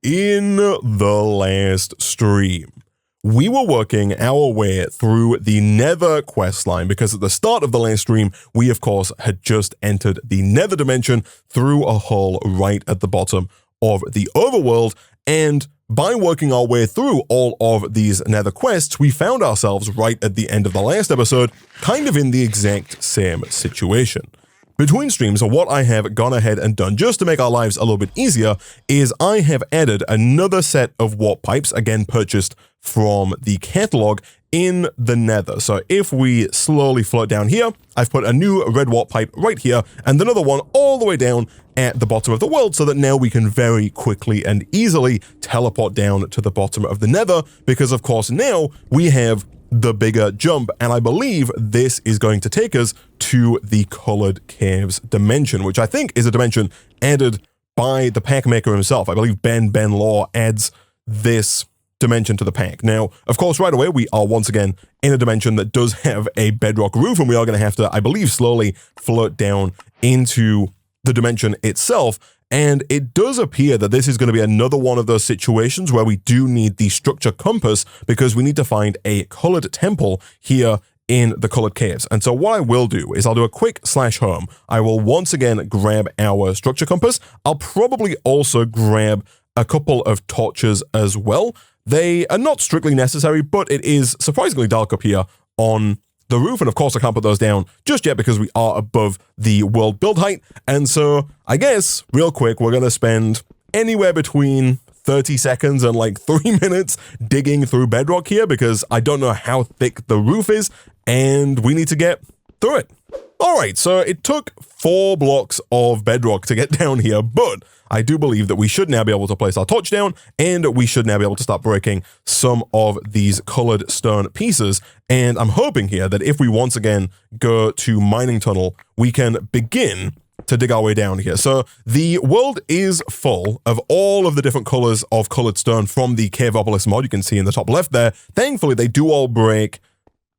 in the last stream, we were working our way through the nether questline because at the start of the last stream, we of course had just entered the nether dimension through a hole right at the bottom of the overworld, and by working our way through all of these nether quests, we found ourselves right at the end of the last episode, kind of in the exact same situation. Between streams, what I have gone ahead and done just to make our lives a little bit easier is I have added another set of warp pipes, again purchased from the catalog, in the nether. So if we slowly float down here, I've put a new red warp pipe right here and another one all the way down at the bottom of the world so that now we can very quickly and easily teleport down to the bottom of the nether because of course now we have the bigger jump, and I believe this is going to take us to the Colored Caves dimension, which I think is a dimension added by the pack maker himself. I believe Ben Law adds this dimension to the pack. Now, of course, right away, we are once again in a dimension that does have a bedrock roof, and we are going to have to, I believe, slowly float down into the dimension itself. And it does appear that this is going to be another one of those situations where we do need the structure compass because we need to find a colored temple here in the Colored Caves. And so what I will do is I'll do a quick /home. I will once again grab our structure compass. I'll probably also grab a couple of torches as well. They are not strictly necessary, but it is surprisingly dark up here on the roof, and of course I can't put those down just yet because we are above the world build height. And so I guess real quick we're gonna spend anywhere between 30 seconds and like 3 minutes digging through bedrock here because I don't know how thick the roof is and we need to get through it. All right, so it took 4 blocks of bedrock to get down here, but I do believe that we should now be able to place our torch down and we should now be able to start breaking some of these colored stone pieces. And I'm hoping here that if we once again go to mining tunnel, we can begin to dig our way down here. So the world is full of all of the different colors of colored stone from the Seaopolis mod. You can see in the top left there. Thankfully, they do all break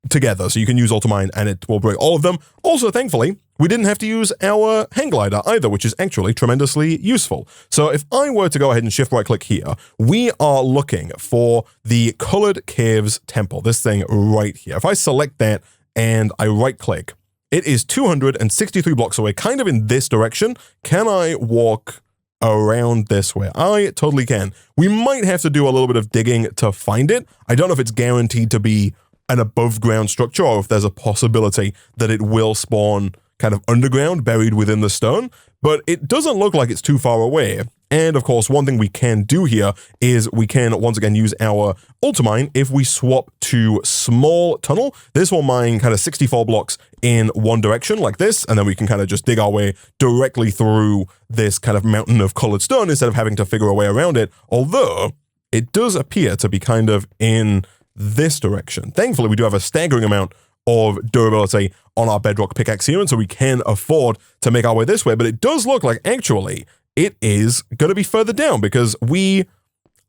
together, so you can use AutoMine and it will break all of them. Also, thankfully, we didn't have to use our hang glider either, which is actually tremendously useful. So if I were to go ahead and shift right click here, we are looking for the Colored Caves Temple, this thing right here. If I select that and I right click, it is 263 blocks away, kind of in this direction. Can I walk around this way? I totally can. We might have to do a little bit of digging to find it. I don't know if it's guaranteed to be an above ground structure or if there's a possibility that it will spawn kind of underground, buried within the stone, but it doesn't look like it's too far away. And of course, one thing we can do here is we can once again use our ultimine. If we swap to small tunnel, this will mine kind of 64 blocks in one direction like this, and then we can kind of just dig our way directly through this kind of mountain of colored stone instead of having to figure a way around it, although it does appear to be kind of in this direction. Thankfully, we do have a staggering amount of durability on our bedrock pickaxe here, and so we can afford to make our way this way, but it does look like actually it is going to be further down because we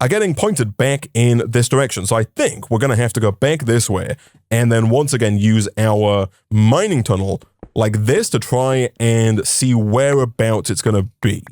are getting pointed back in this direction. So I think we're going to have to go back this way and then once again use our mining tunnel like this to try and see whereabouts it's going to be.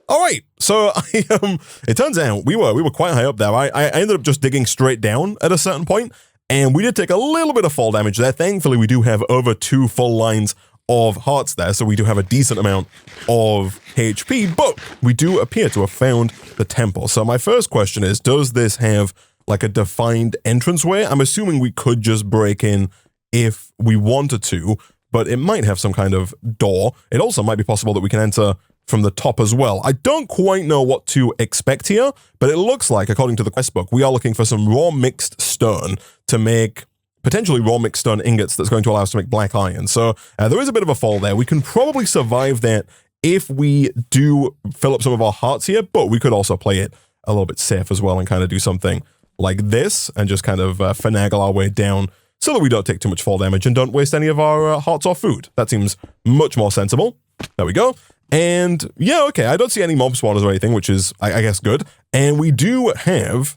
All right, so it turns out we were quite high up there. I ended up just digging straight down at a certain point, and we did take a little bit of fall damage there. Thankfully, we do have over 2 full lines of hearts there, so we do have a decent amount of HP, but we do appear to have found the temple. So my first question is, does this have like a defined entranceway? I'm assuming we could just break in if we wanted to, but it might have some kind of door. It also might be possible that we can enter from the top as well. I don't quite know what to expect here, but it looks like, according to the quest book, we are looking for some raw mixed stone to make potentially raw mixed stone ingots that's going to allow us to make black iron. So there is a bit of a fall there. We can probably survive that if we do fill up some of our hearts here, but we could also play it a little bit safe as well and kind of do something like this and just kind of finagle our way down so that we don't take too much fall damage and don't waste any of our hearts or food. That seems much more sensible. There we go. And yeah, okay, I don't see any mob spawners or anything, which is, I guess, good. And we do have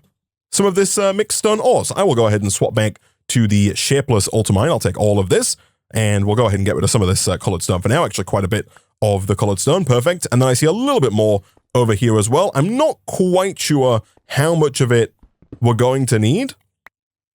some of this mixed stone ore. So I will go ahead and swap back to the shapeless ultimine. I'll take all of this, and we'll go ahead and get rid of some of this colored stone for now. Actually, quite a bit of the colored stone. Perfect. And then I see a little bit more over here as well. I'm not quite sure how much of it we're going to need,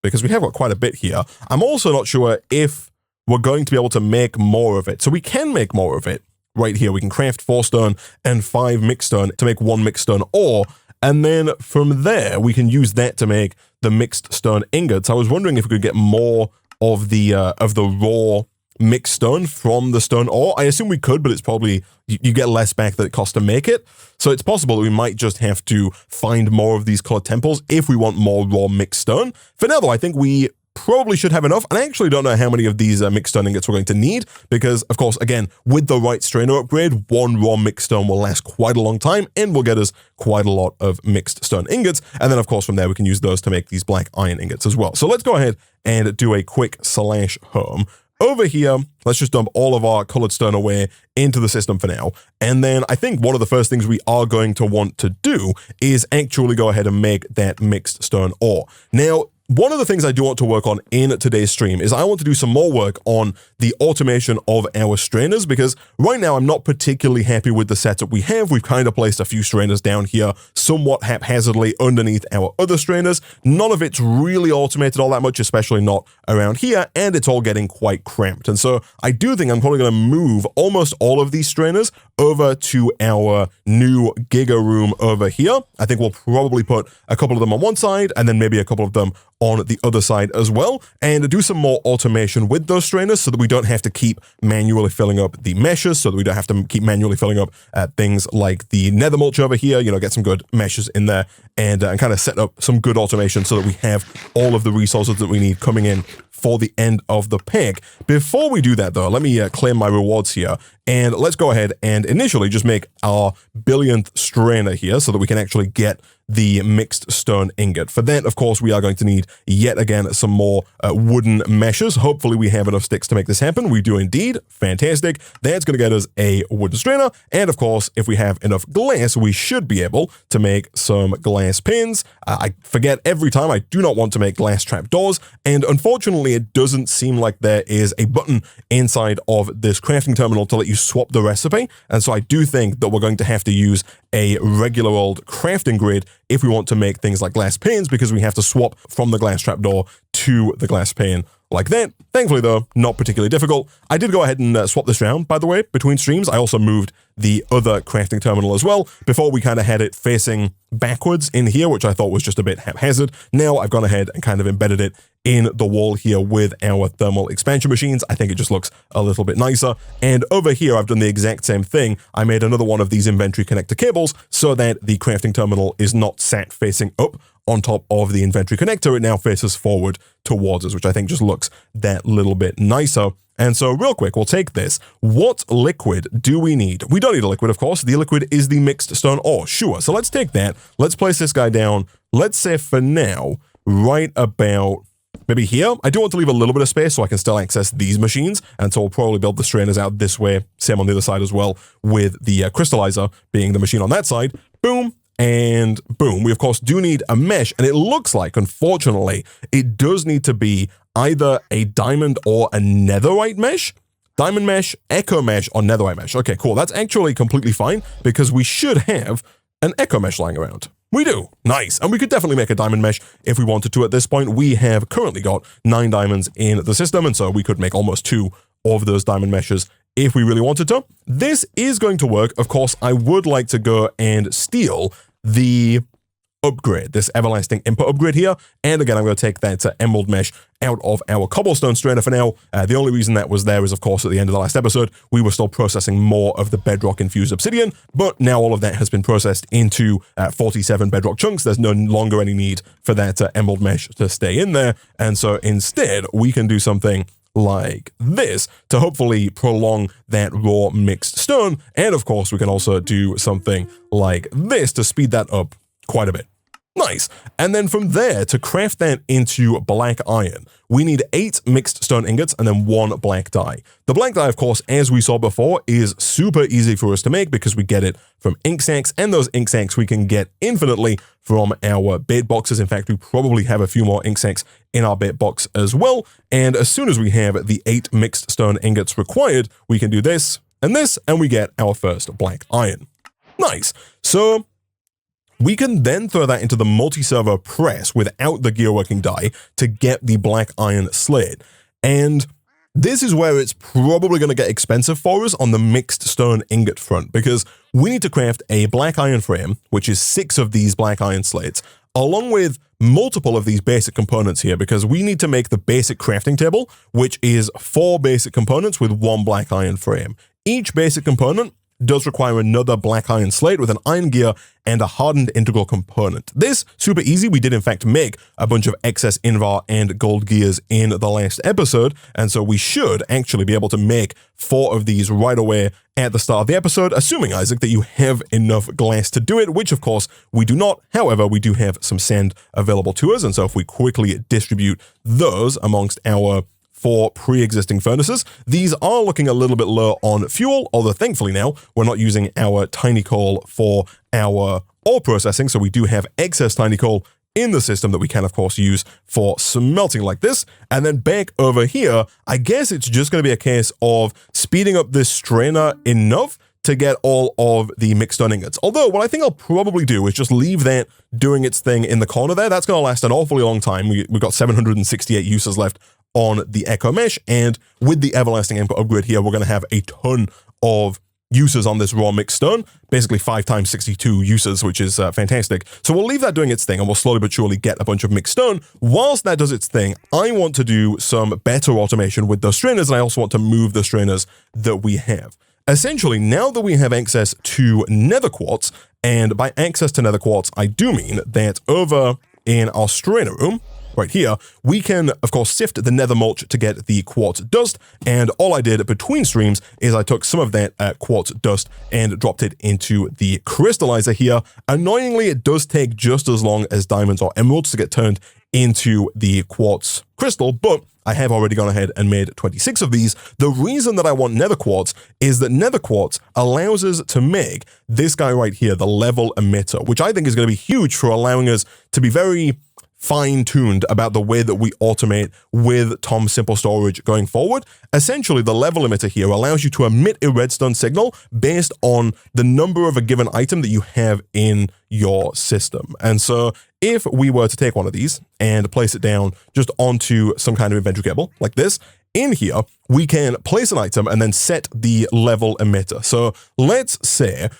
because we have got quite a bit here. I'm also not sure if we're going to be able to make more of it. So we can make more of it right here. We can craft 4 stone and 5 mixed stone to make 1 mixed stone ore. And then from there, we can use that to make the mixed stone ingots. I was wondering if we could get more of the raw mixed stone from the stone ore. I assume we could, but it's probably, you get less back than it costs to make it. So it's possible that we might just have to find more of these colored temples if we want more raw mixed stone. For now, though, I think we probably should have enough. And I actually don't know how many of these mixed stone ingots we're going to need, because, of course, again, with the right strainer upgrade, 1 raw mixed stone will last quite a long time and will get us quite a lot of mixed stone ingots. And then, of course, from there, we can use those to make these black iron ingots as well. So let's go ahead and do a quick /home. Over here, let's just dump all of our colored stone away into the system for now. And then I think one of the first things we are going to want to do is actually go ahead and make that mixed stone ore. Now, one of the things I do want to work on in today's stream is I want to do some more work on the automation of our strainers, because right now I'm not particularly happy with the setup we have. We've kind of placed a few strainers down here somewhat haphazardly underneath our other strainers. None of it's really automated all that much, especially not around here, and it's all getting quite cramped. And so I do think I'm probably going to move almost all of these strainers over to our new Giga room over here. I think we'll probably put a couple of them on one side and then maybe a couple of them on the other side as well, and do some more automation with those strainers so that we don't have to keep manually filling up the meshes, so that we don't have to keep manually filling up things like the nether mulch over here, you know, get some good meshes in there and kind of set up some good automation so that we have all of the resources that we need coming in for the end of the pack. Before we do that, though, let me claim my rewards here, and let's go ahead and initially just make our billionth strainer here so that we can actually get the mixed stone ingot. For that, of course, we are going to need yet again some more wooden meshes. Hopefully we have enough sticks to make this happen. We do indeed. Fantastic. That's going to get us a wooden strainer. And of course, if we have enough glass, we should be able to make some glass pins. I forget every time, I do not want to make glass trapdoors. And unfortunately, it doesn't seem like there is a button inside of this crafting terminal to let you swap the recipe. And so I do think that we're going to have to use a regular old crafting grid if we want to make things like glass panes, because we have to swap from the glass trapdoor to the glass pane like that. Thankfully, though, not particularly difficult. I did go ahead and swap this around, by the way, between streams. I also moved the other crafting terminal as well. Before, we kind of had it facing backwards in here, which I thought was just a bit haphazard. Now I've gone ahead and kind of embedded it in the wall here with our thermal expansion machines. I think it just looks a little bit nicer. And over here, I've done the exact same thing. I made another one of these inventory connector cables so that the crafting terminal is not sat facing up on top of the inventory connector. It now faces forward towards us, which I think just looks that little bit nicer. And so real quick, we'll take this. What liquid do we need? We don't need a liquid, of course. The liquid is the mixed stone ore. Sure. So let's take that. Let's place this guy down. Let's say for now, right about maybe here. I do want to leave a little bit of space so I can still access these machines. And so we'll probably build the strainers out this way. Same on the other side as well, with the crystallizer being the machine on that side. Boom. And boom, we of course do need a mesh, and it looks like, unfortunately, it does need to be either a diamond or a netherite mesh. Diamond mesh, echo mesh, or netherite mesh. Okay, cool. That's actually completely fine, because we should have an echo mesh lying around. We do. Nice. And we could definitely make a diamond mesh if we wanted to at this point. We have currently got 9 diamonds in the system, and so we could make almost 2 of those diamond meshes if we really wanted to. This is going to work. Of course, I would like to go and steal the upgrade, this everlasting input upgrade here. And again, I'm going to take that emerald mesh out of our cobblestone strainer for now. The only reason that was there is, of course, at the end of the last episode, we were still processing more of the bedrock infused obsidian, but now all of that has been processed into 47 bedrock chunks. There's no longer any need for that emerald mesh to stay in there. And so instead, we can do something like this to hopefully prolong that raw mixed stone. And of course, we can also do something like this to speed that up quite a bit. Nice. And then from there, to craft that into black iron, we need 8 mixed stone ingots and then 1 black dye. The black dye, of course, as we saw before, is super easy for us to make because we get it from ink sacks, and those ink sacks we can get infinitely from our bait boxes. In fact, we probably have a few more ink sacks in our bait box as well. And as soon as we have the 8 mixed stone ingots required, we can do this, and we get our first black iron. Nice. So we can then throw that into the multi-server press without the gearworking die to get the black iron slate. And this is where it's probably going to get expensive for us on the mixed stone ingot front, because we need to craft a black iron frame, which is 6 of these black iron slates, along with multiple of these basic components here, because we need to make the basic crafting table, which is 4 basic components with 1 black iron frame. Each basic component does require another black iron slate with an iron gear and a hardened integral component. This, super easy. We did in fact make a bunch of excess invar and gold gears in the last episode, and so we should actually be able to make 4 of these right away at the start of the episode, assuming, Isaac, that you have enough glass to do it, which of course we do not. However, we do have some sand available to us, and so if we quickly distribute those amongst our 4 pre-existing furnaces, these are looking a little bit low on fuel, although thankfully now we're not using our tiny coal for our ore processing, so we do have excess tiny coal in the system that we can, of course, use for smelting like this. And then back over here, I guess it's just going to be a case of speeding up this strainer enough to get all of the mixed stone ingots. Although, what I think I'll probably do is just leave that doing its thing in the corner there. That's going to last an awfully long time. We've got 768 uses left on the Echo Mesh, and with the Everlasting Input upgrade here, we're going to have a ton of uses on this raw mixed stone, basically 5 times 62 uses, which is fantastic. So we'll leave that doing its thing, and we'll slowly but surely get a bunch of mixed stone. Whilst that does its thing, I want to do some better automation with those strainers, and I also want to move the strainers that we have. Essentially, now that we have access to nether quartz, and by access to nether quartz, I do mean that over in our strainer room, right here, we can, of course, sift the nether mulch to get the quartz dust, and all I did between streams is I took some of that quartz dust and dropped it into the crystallizer here. Annoyingly, it does take just as long as diamonds or emeralds to get turned into the quartz crystal, but I have already gone ahead and made 26 of these. The reason that I want nether quartz is that nether quartz allows us to make this guy right here, the level emitter, which I think is going to be huge for allowing us to be very fine-tuned about the way that we automate with Tom Simple Storage going forward. Essentially, the level emitter here allows you to emit a redstone signal based on the number of a given item that you have in your system. And so if we were to take one of these and place it down just onto some kind of inventory cable like this, in here, we can place an item and then set the level emitter. So let's say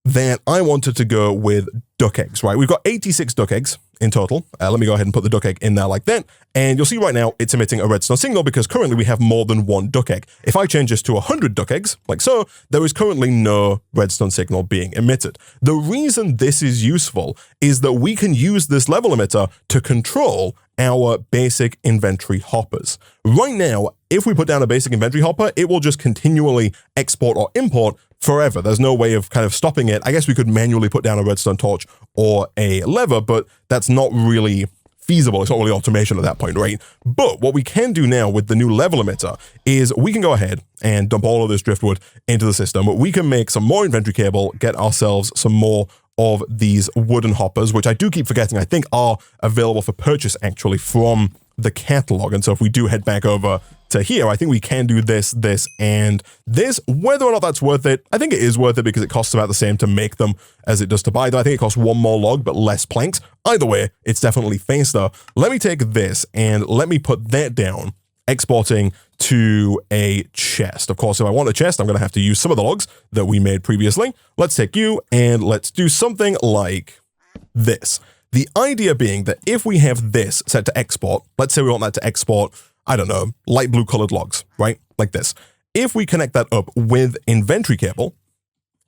that I wanted to go with duck eggs, right? We've got 86 duck eggs in total. Let me go ahead and put the duck egg in there like that. And you'll see right now it's emitting a redstone signal because currently we have more than 1 duck egg. If I change this to 100 duck eggs, like so, there is currently no redstone signal being emitted. The reason this is useful is that we can use this level emitter to control our basic inventory hoppers. Right now, if we put down a basic inventory hopper, it will just continually export or import forever. There's no way of kind of stopping it. I guess we could manually put down a redstone torch or a lever, but that's not really feasible. It's not really automation at that point, right? But what we can do now with the new level emitter is we can go ahead and dump all of this driftwood into the system. We can make some more inventory cable, get ourselves some more of these wooden hoppers, which I do keep forgetting, I think are available for purchase actually from the catalog. And so if we do head back over to here, I think we can do this, this, and this. Whether or not that's worth it, I think it is worth it because it costs about the same to make them as it does to buy them. I think it costs 1 more log, but less planks. Either way, it's definitely faster. Let me take this and let me put that down, exporting to a chest. Of course, if I want a chest, I'm going to have to use some of the logs that we made previously. Let's take you and let's do something like this. The idea being that if we have this set to export, let's say we want that to export, I don't know, light blue colored logs, right? Like this. If we connect that up with inventory cable,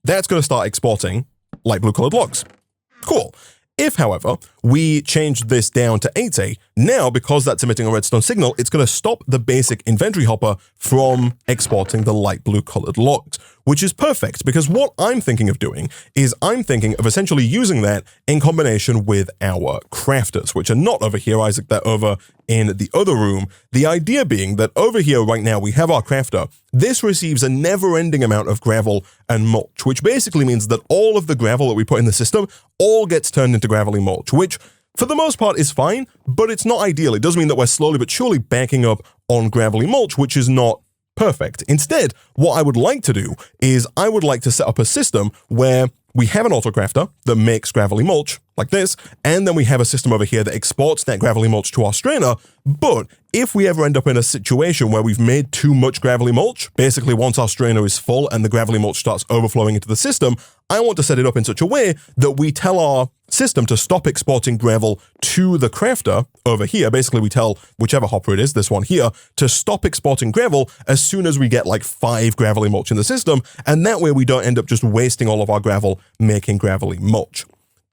that's going to start exporting light blue colored logs. Cool. If, however, we change this down to 80, now because that's emitting a redstone signal, it's going to stop the basic inventory hopper from exporting the light blue colored logs, which is perfect because what I'm thinking of doing is I'm thinking of essentially using that in combination with our crafters, which are not over here, Isaac, they're over in the other room. The idea being that over here right now we have our crafter. This receives a never-ending amount of gravel and mulch, which basically means that all of the gravel that we put in the system all gets turned into gravelly mulch, which for the most part is fine, but it's not ideal. It does mean that we're slowly but surely backing up on gravelly mulch, which is not perfect. Instead, what I would like to do is I would like to set up a system where we have an autocrafter that makes gravelly mulch like this, and then we have a system over here that exports that gravelly mulch to our strainer. But if we ever end up in a situation where we've made too much gravelly mulch, basically once our strainer is full and the gravelly mulch starts overflowing into the system, I want to set it up in such a way that we tell our system to stop exporting gravel to the crafter over here. Basically, we tell whichever hopper it is, this one here, to stop exporting gravel as soon as we get like 5 gravelly mulch in the system, and that way we don't end up just wasting all of our gravel making gravelly mulch.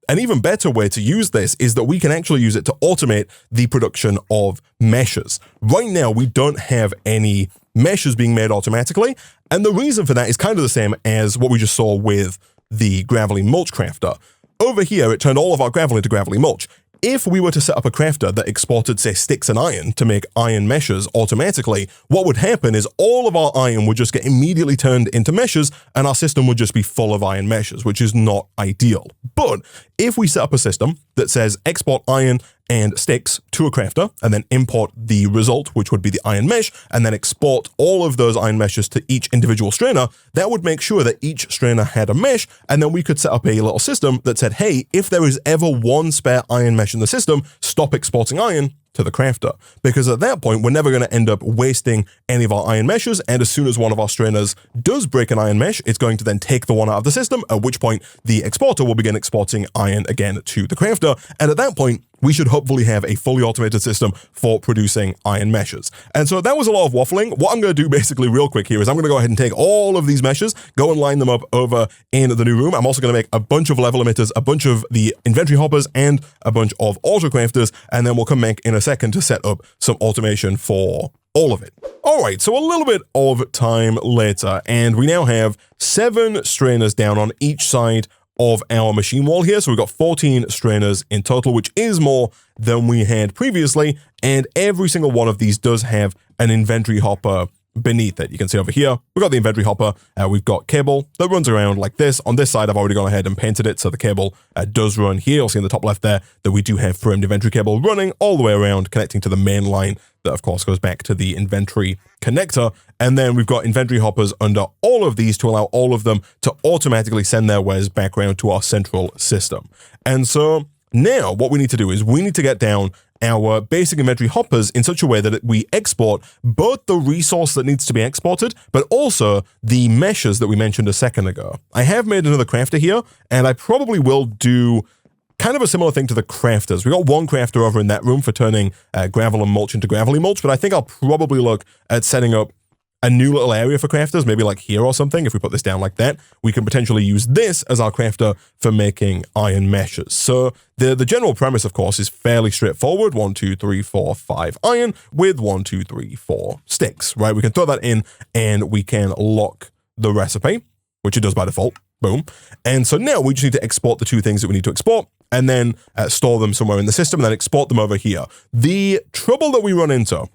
An even better way to use this is that we can actually use it to automate the production of meshes. Right now, we don't have any meshes being made automatically, and the reason for that is kind of the same as what we just saw with the gravelly mulch crafter. Over here, it turned all of our gravel into gravelly mulch. If we were to set up a crafter that exported, say, sticks and iron to make iron meshes automatically, what would happen is all of our iron would just get immediately turned into meshes, and our system would just be full of iron meshes, which is not ideal. But if we set up a system that says export iron and sticks to a crafter, and then import the result, which would be the iron mesh, and then export all of those iron meshes to each individual strainer, that would make sure that each strainer had a mesh, and then we could set up a little system that said, hey, if there is ever one spare iron mesh in the system, stop exporting iron to the crafter. Because at that point, we're never going to end up wasting any of our iron meshes, and as soon as one of our strainers does break an iron mesh, it's going to then take the one out of the system, at which point the exporter will begin exporting iron again to the crafter, and at that point, we should hopefully have a fully automated system for producing iron meshes. And so that was a lot of waffling. What I'm going to do basically real quick here is I'm going to go ahead and take all of these meshes, go and line them up over in the new room. I'm also going to make a bunch of level emitters, a bunch of the inventory hoppers, and a bunch of auto crafters, and then we'll come back in a second to set up some automation for all of it. All right, so a little bit of time later, and we now have 7 strainers down on each side of our machine wall here. So we've got 14 strainers in total, which is more than we had previously. And every single one of these does have an inventory hopper beneath it. You can see over here, we've got the inventory hopper. We've got cable that runs around like this. On this side, I've already gone ahead and painted it. So the cable does run here. You'll see in the top left there that we do have framed inventory cable running all the way around, connecting to the main line that of course goes back to the inventory connector. And then we've got inventory hoppers under all of these to allow all of them to automatically send their wares back around to our central system. And so now what we need to do is we need to get down our basic inventory hoppers in such a way that we export both the resource that needs to be exported, but also the meshes that we mentioned a second ago. I have made another crafter here, and I probably will do kind of a similar thing to the crafters. We got one crafter over in that room for turning gravel and mulch into gravelly mulch, but I think I'll probably look at setting up a new little area for crafters, maybe like here or something. If we put this down like that, we can potentially use this as our crafter for making iron meshes. So the general premise, of course, is fairly straightforward. 1, 2, 3, 4, 5 iron with 1, 2, 3, 4 sticks, right? We can throw that in and we can lock the recipe, which it does by default. Boom. And so now we just need to export the 2 things that we need to export, and then store them somewhere in the system and then export them over here. The trouble that we run into,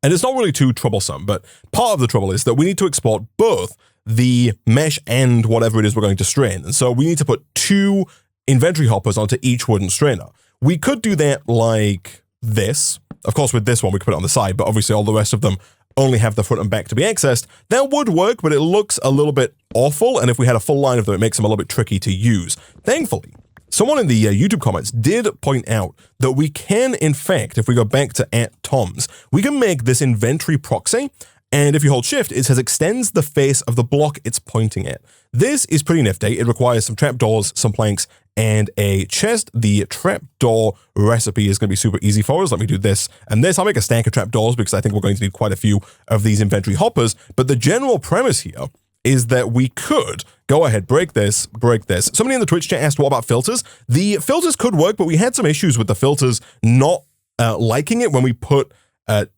and it's not really too troublesome, but part of the trouble is that we need to export both the mesh and whatever it is we're going to strain. And so we need to put 2 inventory hoppers onto each wooden strainer. We could do that like this. Of course, with this one, we could put it on the side, but obviously all the rest of them only have the front and back to be accessed. That would work, but it looks a little bit awful. And if we had a full line of them, it makes them a little bit tricky to use. Thankfully, someone in the YouTube comments did point out that we can, in fact, if we go back to @Toms, we can make this inventory proxy. And if you hold shift, it says extends the face of the block it's pointing at. This is pretty nifty. It requires some trapdoors, some planks, and a chest. The trapdoor recipe is going to be super easy for us. Let me do this and this. I'll make a stack of trapdoors because I think we're going to need quite a few of these inventory hoppers. But the general premise here is that we could go ahead, break this. Somebody in the Twitch chat asked, what about filters? The filters could work, but we had some issues with the filters not liking it when we put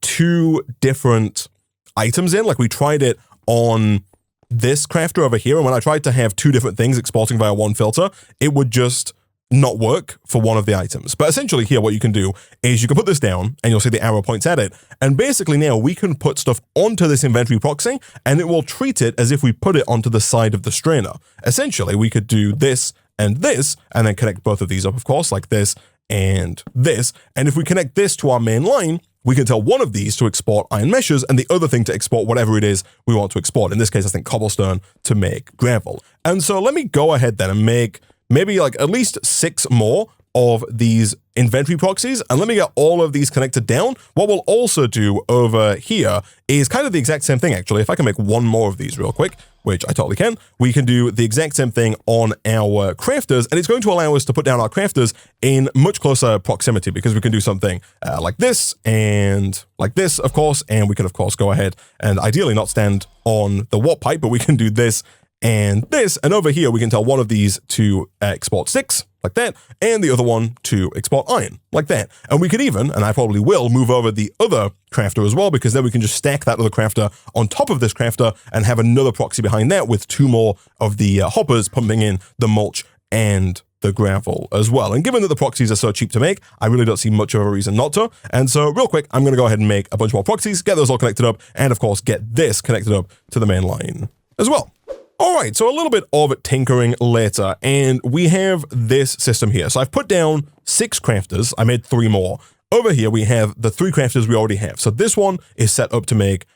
2 different items in. Like we tried it on this crafter over here, and when I tried to have 2 different things exporting via one filter, it would just not work for one of the items. But essentially here, what you can do is you can put this down and you'll see the arrow points at it. And basically now we can put stuff onto this inventory proxy and it will treat it as if we put it onto the side of the strainer. Essentially, we could do this and then connect both of these up, of course, like this and this. And if we connect this to our main line, we can tell one of these to export iron meshes and the other thing to export whatever it is we want to export. In this case, I think cobblestone to make gravel. And so let me go ahead then and make maybe like at least 6 more of these inventory proxies, and let me get all of these connected down. What we'll also do over here is kind of the exact same thing, actually. If I can make 1 more of these real quick, which I totally can, we can do the exact same thing on our crafters, and it's going to allow us to put down our crafters in much closer proximity, because we can do something like this and like this, of course, and we can, of course, go ahead and ideally not stand on the warp pipe, but we can do this and this, and over here we can tell one of these to export sticks, like that, and the other one to export iron, like that. And we could even, and I probably will, move over the other crafter as well, because then we can just stack that other crafter on top of this crafter and have another proxy behind that with 2 more of the hoppers pumping in the mulch and the gravel as well. And given that the proxies are so cheap to make, I really don't see much of a reason not to. And so real quick, I'm going to go ahead and make a bunch more proxies, get those all connected up, and of course, get this connected up to the main line as well. All right, so a little bit of tinkering later, and we have this system here. So I've put down 6 crafters. I made 3 more. Over here, we have the 3 crafters we already have. So this one is set up to make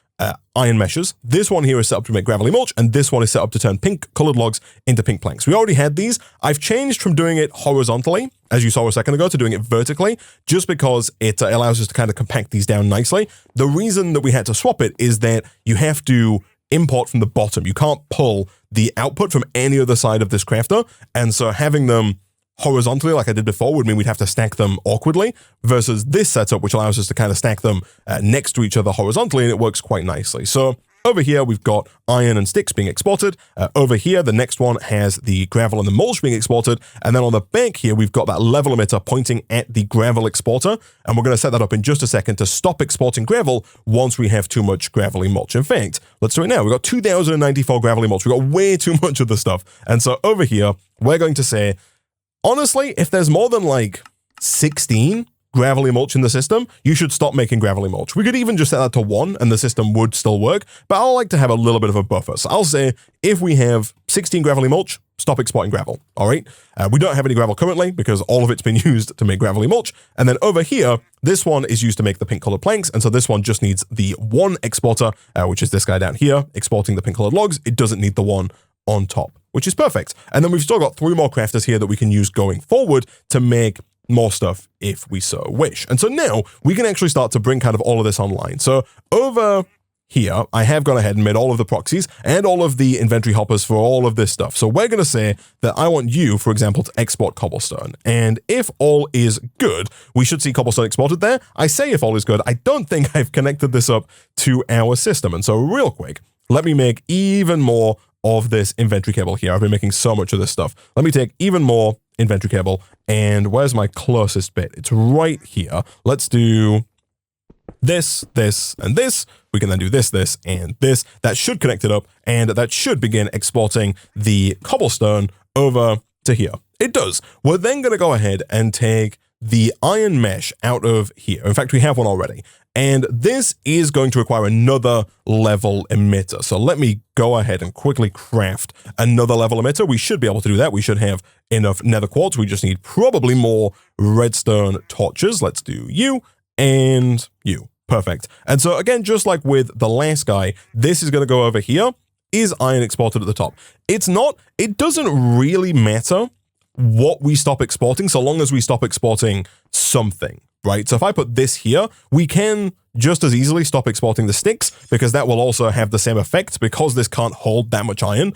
iron meshes. This one here is set up to make gravelly mulch, and this one is set up to turn pink colored logs into pink planks. We already had these. I've changed from doing it horizontally, as you saw a second ago, to doing it vertically, just because it allows us to kind of compact these down nicely. The reason that we had to swap it is that you have to import from the bottom. You can't pull the output from any other side of this crafter, and so having them horizontally like I did before would mean we'd have to stack them awkwardly, versus this setup, which allows us to kind of stack them next to each other horizontally, and it works quite nicely. So over here, we've got iron and sticks being exported. Over here, the next one has the gravel and the mulch being exported. And then on the back here, we've got that level emitter pointing at the gravel exporter. And we're going to set that up in just a second to stop exporting gravel once we have too much gravelly mulch. In fact, let's do it now. We've got 2,094 gravelly mulch. We've got way too much of the stuff. And so over here, we're going to say, honestly, if there's more than like 16 gravelly mulch in the system, you should stop making gravelly mulch. We could even just set that to 1 and the system would still work, but I like to have a little bit of a buffer. So I'll say if we have 16 gravelly mulch, stop exporting gravel, all right? We don't have any gravel currently because all of it's been used to make gravelly mulch. And then over here, this one is used to make the pink colored planks. And so this one just needs the 1 exporter, which is this guy down here, exporting the pink colored logs. It doesn't need the one on top, which is perfect. And then we've still got 3 more crafters here that we can use going forward to make more stuff if we so wish. And so now we can actually start to bring kind of all of this online. So over here, I have gone ahead and made all of the proxies and all of the inventory hoppers for all of this stuff. So we're going to say that I want you, for example, to export cobblestone. And if all is good, we should see cobblestone exported there. I say if all is good, I don't think I've connected this up to our system. And so real quick, let me make even more of this inventory cable here. I've been making so much of this stuff. Let me take even more inventory cable, and where's my closest bit? It's right here. Let's do this, this, and this. We can then do this, this, and this. That should connect it up, and that should begin exporting the cobblestone over to here. It does. We're then going to go ahead and take the iron mesh out of here. In fact, we have one already. And this is going to require another level emitter. So let me go ahead and quickly craft another level emitter. We should be able to do that. We should have enough nether quartz. We just need probably more redstone torches. Let's do you and you. Perfect. And so again, just like with the last guy, this is going to go over here. Is iron exported at the top? It's not. It doesn't really matter what we stop exporting, so long as we stop exporting something, right? So if I put this here, we can just as easily stop exporting the sticks, because that will also have the same effect. Because this can't hold that much iron,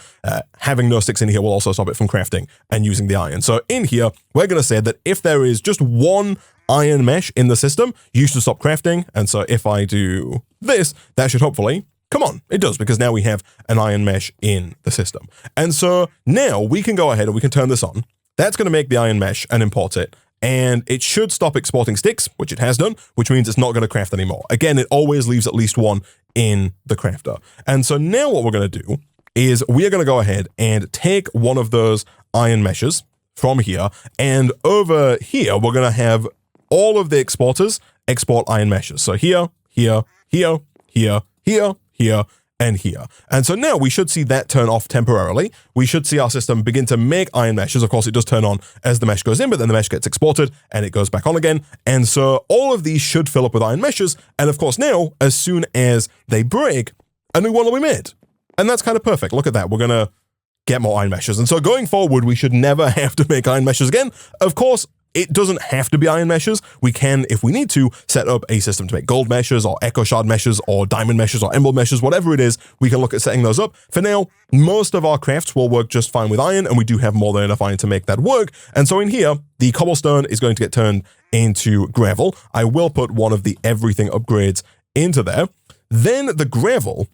having no sticks in here will also stop it from crafting and using the iron. So in here, we're going to say that if there is just 1 iron mesh in the system, you should stop crafting. And so if I do this, that should hopefully come on. It does, because now we have an iron mesh in the system. And so now we can go ahead and we can turn this on. That's going to make the iron mesh and import it. And it should stop exporting sticks, which it has done, which means it's not going to craft anymore. Again, it always leaves at least 1 in the crafter. And so now what we're going to do is we are going to go ahead and take one of those iron meshes from here. And over here, we're going to have all of the exporters export iron meshes. So here, here, here, here, here, here, and here. And so now we should see that turn off temporarily. We should see our system begin to make iron meshes. Of course, it does turn on as the mesh goes in, but then the mesh gets exported and it goes back on again. And so all of these should fill up with iron meshes. And of course, now, as soon as they break, a new one will be made. And that's kind of perfect. Look at that. We're going to get more iron meshes. And so going forward, we should never have to make iron meshes again. Of course, it doesn't have to be iron meshes. We can, if we need to, set up a system to make gold meshes or echo shard meshes or diamond meshes or emerald meshes, whatever it is, we can look at setting those up. For now, most of our crafts will work just fine with iron, and we do have more than enough iron to make that work. And so in here, the cobblestone is going to get turned into gravel. I will put one of the everything upgrades into there. Then the gravel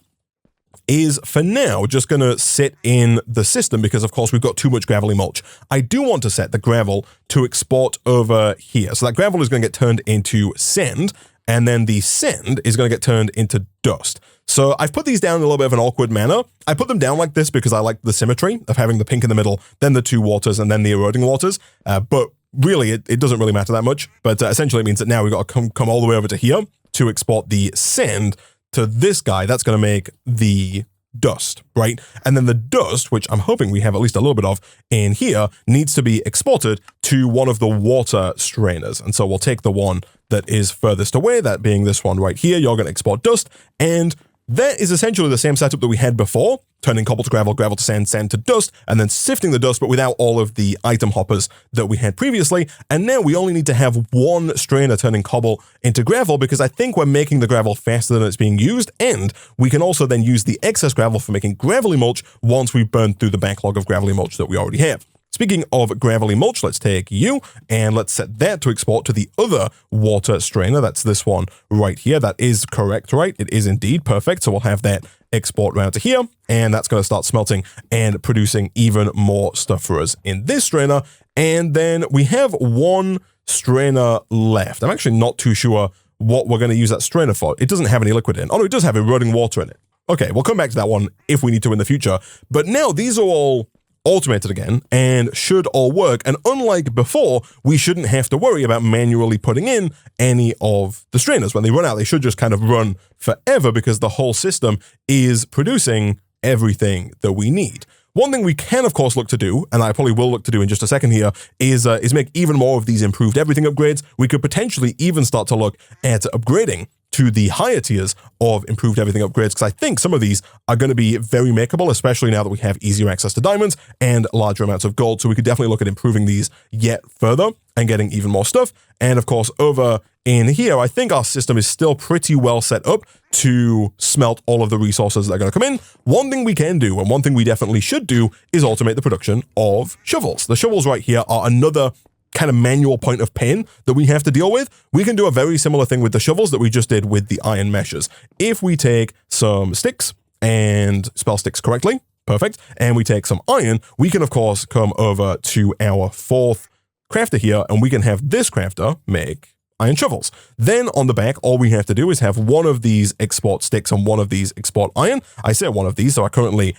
is for now just going to sit in the system because, of course, we've got too much gravelly mulch. I do want to set the gravel to export over here. So that gravel is going to get turned into sand, and then the sand is going to get turned into dust. So I've put these down in a little bit of an awkward manner. I put them down like this because I like the symmetry of having the pink in the middle, then the two waters, and then the eroding waters. But really, it doesn't really matter that much. But essentially, it means that now we've got to come all the way over to here to export the sand to this guy. That's going to make the dust, right? And then the dust, which I'm hoping we have at least a little bit of in here, needs to be exported to one of the water strainers. And so we'll take the one that is furthest away, that being this one right here. You're going to export dust, and that is essentially the same setup that we had before, turning cobble to gravel, gravel to sand, sand to dust, and then sifting the dust, but without all of the item hoppers that we had previously. And now we only need to have one strainer turning cobble into gravel, because I think we're making the gravel faster than it's being used, and we can also then use the excess gravel for making gravelly mulch once we've burned through the backlog of gravelly mulch that we already have. Speaking of gravelly mulch, let's take you and let's set that to export to the other water strainer. That's this one right here. That is correct, right? It is indeed perfect. So we'll have that export round to here, and that's going to start smelting and producing even more stuff for us in this strainer. And then we have one strainer left. I'm actually not too sure what we're going to use that strainer for. It doesn't have any liquid in. Oh, no, it does have eroding water in it. Okay, we'll come back to that one if we need to in the future. But now these are all automated again and should all work. And unlike before, we shouldn't have to worry about manually putting in any of the strainers. When they run out, they should just kind of run forever because the whole system is producing everything that we need. One thing we can, of course, look to do, and I probably will look to do in just a second here, is make even more of these improved everything upgrades. We could potentially even start to look at upgrading to the higher tiers of improved everything upgrades, because I think some of these are going to be very makeable, especially now that we have easier access to diamonds and larger amounts of gold. So we could definitely look at improving these yet further and getting even more stuff. And of course, over in here, I think our system is still pretty well set up to smelt all of the resources that are going to come in. One thing we can do, and one thing we definitely should do, is automate the production of shovels. The shovels right here are another kind of manual point of pain that we have to deal with. We can do a very similar thing with the shovels that we just did with the iron meshes. If we take some sticks and spell sticks correctly, perfect, and we take some iron, we can of course come over to our fourth crafter here, and we can have this crafter make iron shovels. Then on the back, all we have to do is have one of these export sticks and one of these export iron. I say one of these, so I currently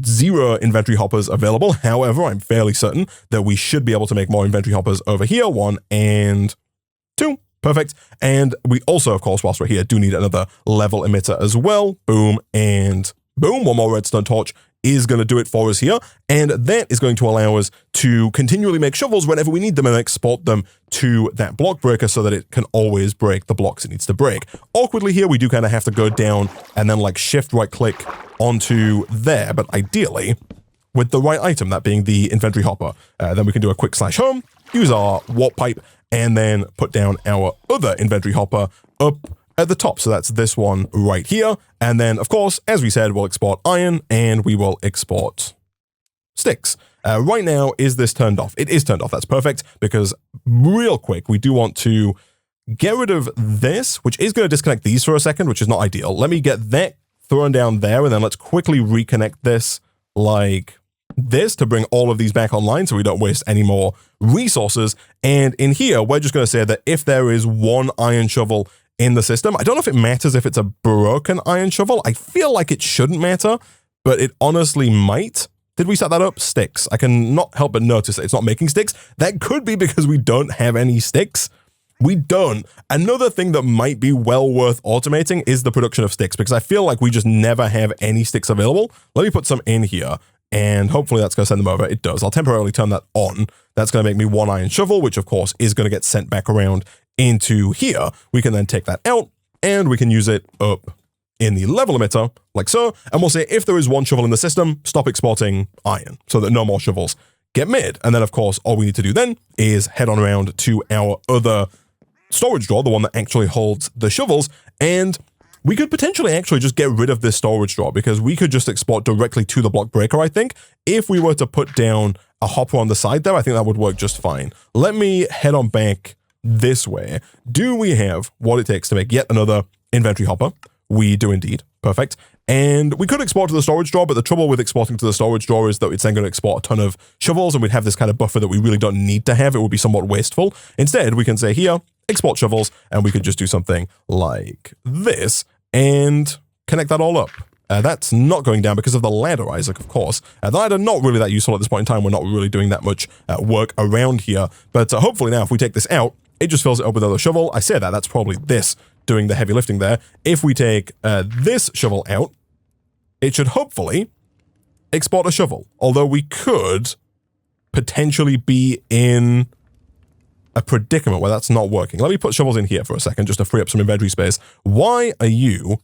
0 inventory hoppers available. However, I'm fairly certain that we should be able to make more inventory hoppers over here. 1 and 2. Perfect. And we also, of course, whilst we're here, do need another level emitter as well. Boom and boom. One more redstone torch is going to do it for us here, and that is going to allow us to continually make shovels whenever we need them and export them to that block breaker so that it can always break the blocks it needs to break. Awkwardly here, we do kind of have to go down and then like shift right click onto there, but ideally with the right item, that being the inventory hopper. Then we can do a quick /home, use our warp pipe, and then put down our other inventory hopper up at the top. So that's this one right here. And then, of course, as we said, we'll export iron and we will export sticks. Right now, is this turned off? It is turned off. That's perfect, because real quick, we do want to get rid of this, which is going to disconnect these for a second, which is not ideal. Let me get that thrown down there, and then let's quickly reconnect this like this to bring all of these back online so we don't waste any more resources. And in here, we're just going to say that if there is one iron shovel in the system, I don't know if it matters if it's a broken iron shovel. I feel like it shouldn't matter, but it honestly might. Did we set that up? Sticks. I can not help but notice that it's not making sticks. That could be because we don't have any sticks. We don't. Another thing that might be well worth automating is the production of sticks, because I feel like we just never have any sticks available. Let me put some in here, and hopefully that's going to send them over. It does. I'll temporarily turn that on. That's going to make me 1 iron shovel, which of course is going to get sent back around into here. We can then take that out, and we can use it up in the level emitter, like so. And we'll say if there is 1 shovel in the system, stop exporting iron, so that no more shovels get made. And then of course, all we need to do then is head on around to our other storage drawer, the one that actually holds the shovels, and we could potentially actually just get rid of this storage drawer, because we could just export directly to the block breaker, I think. If we were to put down a hopper on the side there, I think that would work just fine. Let me head on back this way. Do we have what it takes to make yet another inventory hopper? We do indeed. Perfect. And we could export to the storage drawer, but the trouble with exporting to the storage drawer is that it's then going to export a ton of shovels, and we'd have this kind of buffer that we really don't need to have. It would be somewhat wasteful. Instead, we can say here, export shovels, and we could just do something like this and connect that all up. That's not going down because of the ladder, Isaac, of course. The ladder, not really that useful at this point in time. We're not really doing that much work around here. But hopefully now, if we take this out, it just fills it up with another shovel. I say that, that's probably this doing the heavy lifting there. If we take this shovel out, it should hopefully export a shovel. Although we could potentially be in a predicament where that's not working. Let me put shovels in here for a second just to free up some inventory space. Why are you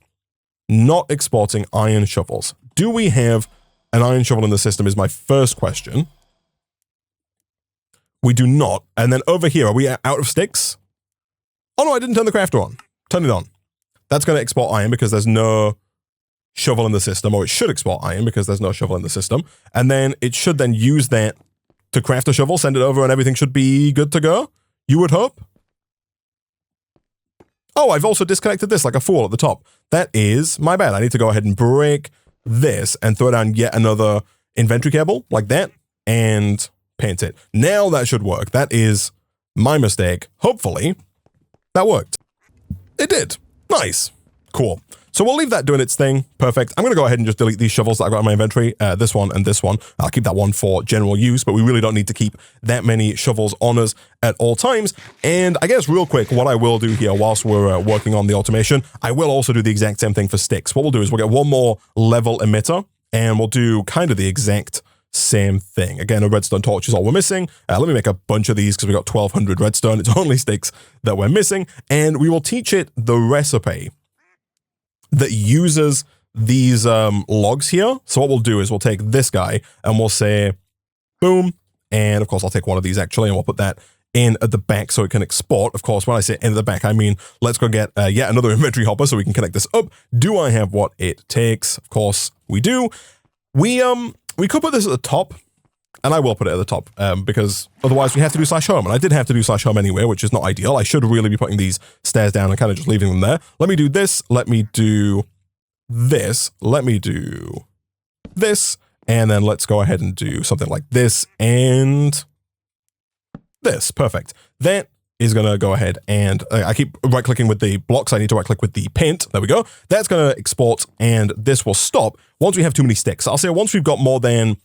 not exporting iron shovels? Do we have an iron shovel in the system is my first question. We do not. And then over here, are we out of sticks? Oh no, I didn't turn the crafter on. Turn it on. That's going to export iron because there's no shovel in the system, or it should export iron because there's no shovel in the system. And then it should then use that to craft a shovel, send it over, and everything should be good to go. You would hope. Oh, I've also disconnected this like a fool at the top. That is my bad. I need to go ahead and break this and throw down yet another inventory cable like that and paint it. Now that should work. That is my mistake. Hopefully that worked. It did. Nice. Cool. So we'll leave that doing its thing. Perfect. I'm going to go ahead and just delete these shovels that I got in my inventory. This one and this one. I'll keep that one for general use, but we really don't need to keep that many shovels on us at all times. And I guess real quick, what I will do here whilst we're working on the automation, I will also do the exact same thing for sticks. What we'll do is we'll get one more level emitter, and we'll do kind of the exact same thing. Again, a redstone torch is all we're missing. Let me make a bunch of these because we got 1200 redstone. It's only sticks that we're missing. And we will teach it the recipe that uses these logs here. So what we'll do is we'll take this guy and we'll say, boom. And of course, I'll take one of these actually, and we'll put that in at the back so it can export. Of course, when I say in the back, I mean, let's go get yet another inventory hopper so we can connect this up. Do I have what it takes? Of course we do. We could put this at the top, and I will put it at the top because otherwise we have to do /home, and I did have to do /home anyway, which is not ideal. I should really be putting these stairs down and kind of just leaving them there. Let me do this. Let me do this. Let me do this. And then let's go ahead and do something like this and this. Perfect. That is going to go ahead and I keep right clicking with the blocks. I need to right click with the paint. There we go. That's going to export, and this will stop once we have too many sticks. I'll say once we've got more than,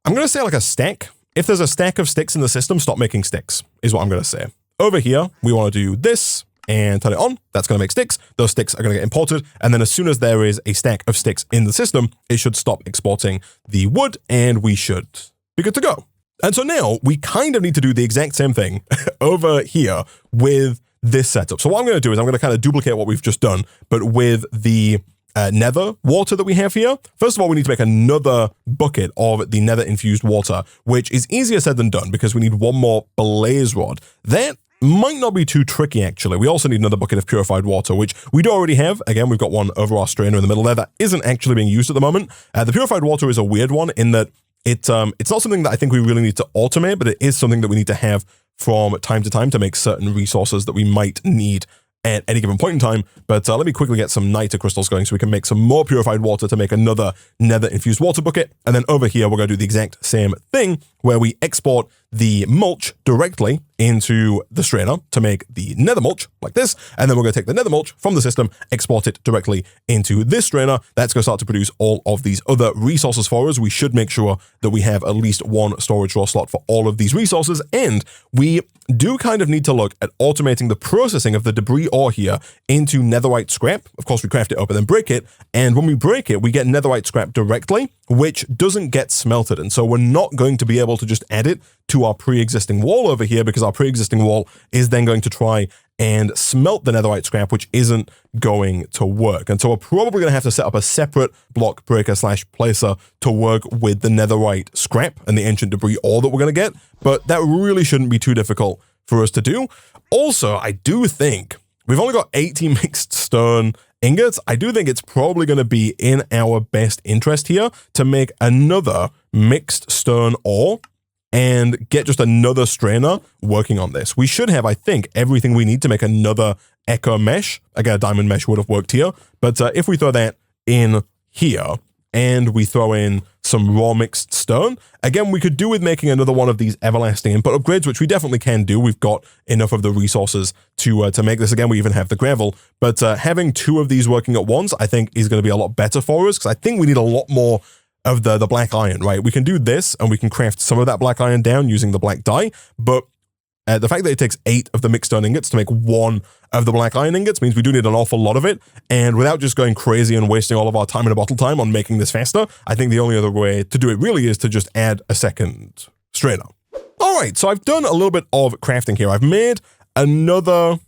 I'm going to say like a stack. If there's a stack of sticks in the system, stop making sticks is what I'm going to say. Over here, we want to do this and turn it on. That's going to make sticks. Those sticks are going to get imported. And then as soon as there is a stack of sticks in the system, it should stop exporting the wood, and we should be good to go. And so now we kind of need to do the exact same thing over here with this setup. So what I'm going to do is I'm going to kind of duplicate what we've just done, but with the nether water that we have here. First of all, we need to make another bucket of the nether infused water, which is easier said than done because we need one more blaze rod. That might not be too tricky, actually. We also need another bucket of purified water, which we do already have. Again, we've got one over our strainer in the middle there that isn't actually being used at the moment. The purified water is a weird one in that it's not something that I think we really need to automate, but it is something that we need to have from time to time to make certain resources that we might need at any given point in time. But let me quickly get some niter crystals going so we can make some more purified water to make another nether infused water bucket. And then over here, we're going to do the exact same thing where we export the mulch directly into the strainer to make the nether mulch like this. And then we're going to take the nether mulch from the system, export it directly into this strainer. That's going to start to produce all of these other resources for us. We should make sure that we have at least one storage drawer slot for all of these resources. And we do kind of need to look at automating the processing of the debris ore here into netherite scrap. Of course, we craft it up and then break it. And when we break it, we get netherite scrap directly, which doesn't get smelted. And so we're not going to be able to just add it to our pre-existing wall over here, because our pre-existing wall is then going to try and smelt the netherite scrap, which isn't going to work. And so we're probably going to have to set up a separate block breaker / placer to work with the netherite scrap and the ancient debris ore that we're going to get. But that really shouldn't be too difficult for us to do. Also, I do think we've only got 80 mixed stone ingots. I do think it's probably going to be in our best interest here to make another mixed stone ore and get just another strainer working on this. We should have, I think, everything we need to make another echo mesh. Again, a diamond mesh would have worked here. But if we throw that in here and we throw in some raw mixed stone, again, we could do with making another one of these everlasting input upgrades, which we definitely can do. We've got enough of the resources to make this. Again, we even have the gravel. But having two of these working at once, I think, is going to be a lot better for us, because I think we need a lot more of the black iron, right? We can do this and we can craft some of that black iron down using the black dye, but the fact that it takes 8 of the mixed stone ingots to make 1 of the black iron ingots means we do need an awful lot of it. And without just going crazy and wasting all of our time in a bottle time on making this faster, I think the only other way to do it really is to just add a second strainer. All right, so I've done a little bit of crafting here. I've made another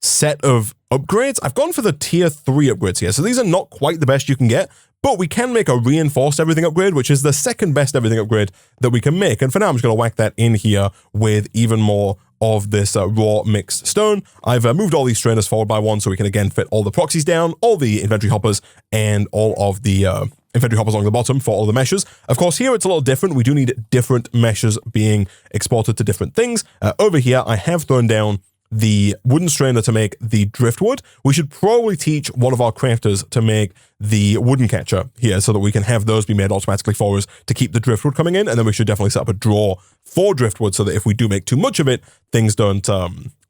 set of upgrades. I've gone for the tier 3 upgrades here. So these are not quite the best you can get, but we can make a reinforced everything upgrade, which is the second best everything upgrade that we can make. And for now, I'm just going to whack that in here with even more of this raw mixed stone. I've moved all these strainers forward by 1 so we can again fit all the proxies down, all the inventory hoppers, and all of the inventory hoppers along the bottom for all the meshes. Of course, here it's a little different. We do need different meshes being exported to different things. Over here, I have thrown down the wooden strainer to make the driftwood. We should probably teach one of our crafters to make the wooden catcher here so that we can have those be made automatically for us to keep the driftwood coming in. And then we should definitely set up a drawer for driftwood so that if we do make too much of it, things don't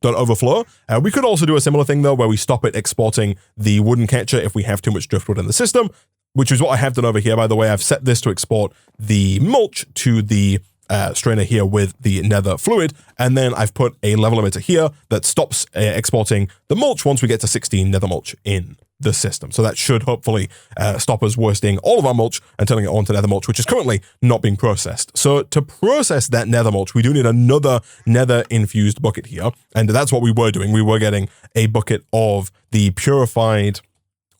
overflow. We could also do a similar thing though, where we stop it exporting the wooden catcher if we have too much driftwood in the system, which is what I have done over here. By the way, I've set this to export the mulch to the strainer here with the nether fluid, and then I've put a level emitter here that stops exporting the mulch once we get to 16 nether mulch in the system. So that should hopefully stop us wasting all of our mulch and turning it on to nether mulch, which is currently not being processed. So to process that nether mulch, we do need another nether infused bucket here, and that's what we were doing. We were getting a bucket of the purified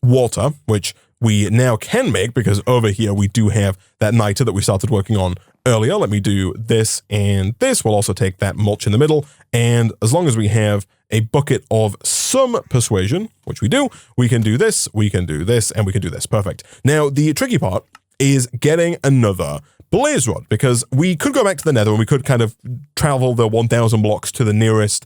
water, which we now can make because over here we do have that niter that we started working on earlier. Let me do this and this. We'll also take that mulch in the middle. And as long as we have a bucket of some persuasion, which we do, we can do this, we can do this, and we can do this. Perfect. Now, the tricky part is getting another blaze rod, because we could go back to the nether and we could kind of travel the 1,000 blocks to the nearest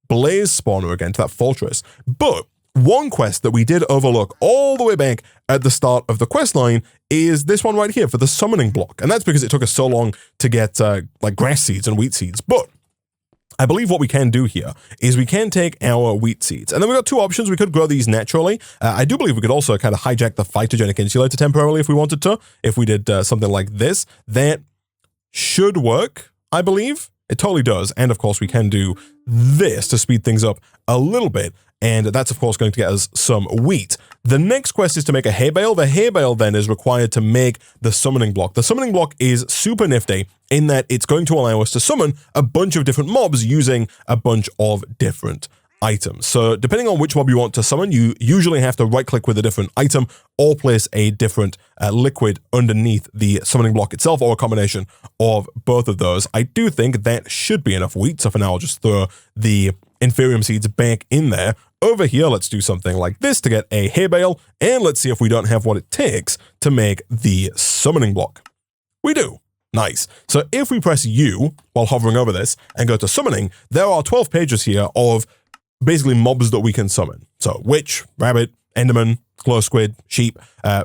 blaze spawner again, to that fortress. But one quest that we did overlook all the way back at the start of the quest line is this one right here for the summoning block. And that's because it took us so long to get like grass seeds and wheat seeds. But I believe what we can do here is we can take our wheat seeds, and then we've got 2 options. We could grow these naturally. I do believe we could also kind of hijack the phytogenic insulator temporarily if we wanted to, if we did something like this. That should work, I believe. It totally does. And of course, we can do this to speed things up a little bit. And that's, of course, going to get us some wheat. The next quest is to make a hay bale. The hay bale then is required to make the summoning block. The summoning block is super nifty in that it's going to allow us to summon a bunch of different mobs using a bunch of different items. So depending on which mob you want to summon, you usually have to right-click with a different item or place a different liquid underneath the summoning block itself, or a combination of both of those. I do think that should be enough wheat. So for now, I'll just throw the Inferium seeds back in there. Over here, let's do something like this to get a hay bale, and let's see if we don't have what it takes to make the summoning block. We do. Nice. So if we press U while hovering over this and go to summoning, there are 12 pages here of basically mobs that we can summon. So witch, rabbit, enderman, glow squid, sheep.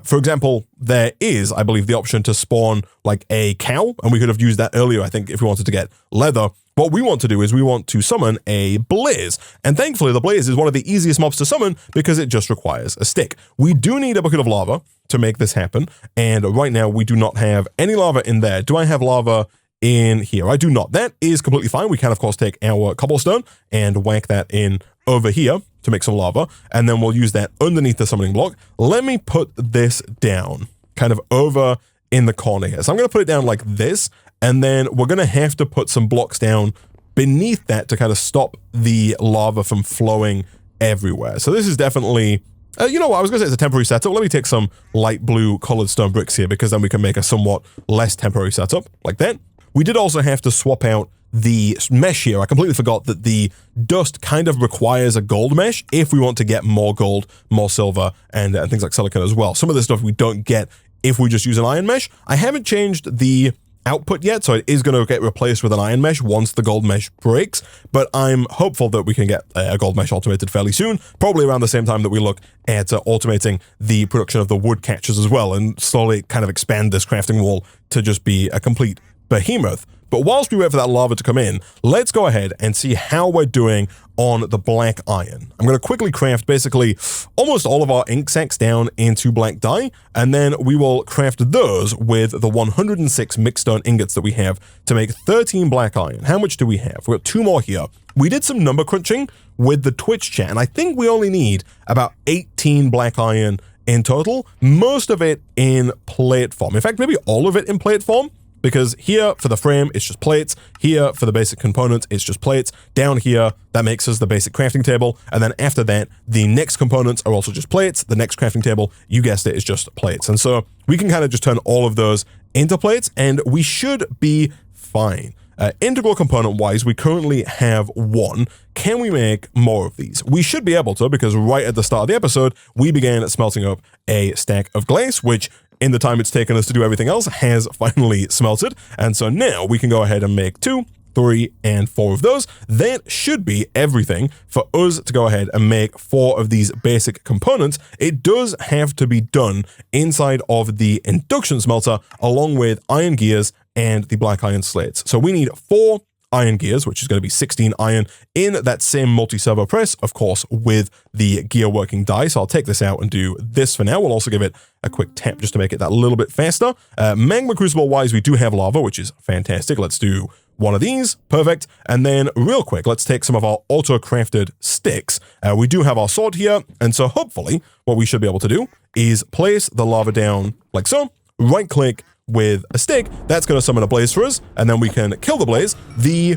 For example, there is, I believe, the option to spawn like a cow, and we could have used that earlier, I think, if we wanted to get leather. what we want to do is we want to summon a blaze. And thankfully, the blaze is one of the easiest mobs to summon because it just requires a stick. We do need a bucket of lava to make this happen. And right now, we do not have any lava in there. Do I have lava in here? I do not. That is completely fine. We can, of course, take our cobblestone and whack that in over here to make some lava. And then we'll use that underneath the summoning block. Let me put this down kind of over in the corner here. So I'm going to put it down like this. And then we're going to have to put some blocks down beneath that to kind of stop the lava from flowing everywhere. So this is definitely, you know what, I was going to say it's a temporary setup. Let me take some light blue colored stone bricks here because then we can make a somewhat less temporary setup like that. We did also have to swap out the mesh here. I completely forgot that the dust kind of requires a gold mesh if we want to get more gold, more silver, and things like silicon as well. Some of this stuff we don't get if we just use an iron mesh. I haven't changed the output yet, so it is going to get replaced with an iron mesh once the gold mesh breaks, but I'm hopeful that we can get a gold mesh automated fairly soon, probably around the same time that we look at automating the production of the wood catchers as well, and slowly kind of expand this crafting wall to just be a complete behemoth. But whilst we wait for that lava to come in, let's go ahead and see how we're doing on the black iron. I'm going to quickly craft basically almost all of our ink sacs down into black dye, and then we will craft those with the 106 mixed stone ingots that we have to make 13 black iron. How much do we have? We've got 2 more here. We did some number crunching with the Twitch chat, and I think we only need about 18 black iron in total, most of it in plate form. In fact, maybe all of it in plate form. Because here for the frame, it's just plates. Here for the basic components, it's just plates. Down here, that makes us the basic crafting table. And then after that, the next components are also just plates. The next crafting table, you guessed it, is just plates. And so we can kind of just turn all of those into plates and we should be fine. Integral component-wise, we currently have 1. Can we make more of these? We should be able to, because right at the start of the episode, we began smelting up a stack of glass, which in the time it's taken us to do everything else, has finally smelted. And so now we can go ahead and make 2, 3, and 4 of those. That should be everything for us to go ahead and make 4 of these basic components. It does have to be done inside of the induction smelter, along with iron gears and the black iron slates. So we need 4 iron gears, which is going to be 16 iron in that same multi-servo press, of course, with the gear working die. So I'll take this out and do this for now. We'll also give it a quick tap just to make it that little bit faster. Magma crucible wise, we do have lava, which is fantastic. Let's do one of these. Perfect. And then real quick, let's take some of our auto-crafted sticks. We do have our sword here. And so hopefully what we should be able to do is place the lava down like so, right click, with a stick, that's going to summon a blaze for us, and then we can kill the blaze. The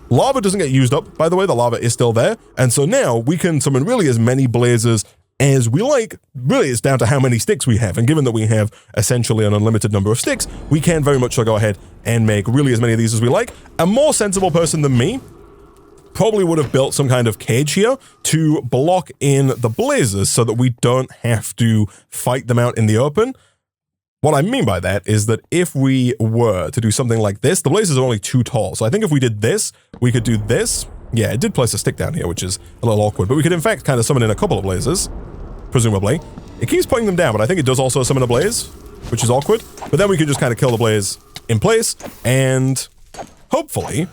lava doesn't get used up, by the way, the lava is still there, and so now we can summon really as many blazes as we like. Really, it's down to how many sticks we have, and given that we have essentially an unlimited number of sticks, we can very much so go ahead and make really as many of these as we like. A more sensible person than me probably would have built some kind of cage here to block in the blazes so that we don't have to fight them out in the open. What I mean by that is that if we were to do something like this, the blazes are only 2 tall. So I think if we did this, we could do this. Yeah, it did place a stick down here, which is a little awkward. But we could, in fact, kind of summon in a couple of blazes, presumably. It keeps putting them down, but I think it does also summon a blaze, which is awkward. But then we could just kind of kill the blaze in place and hopefully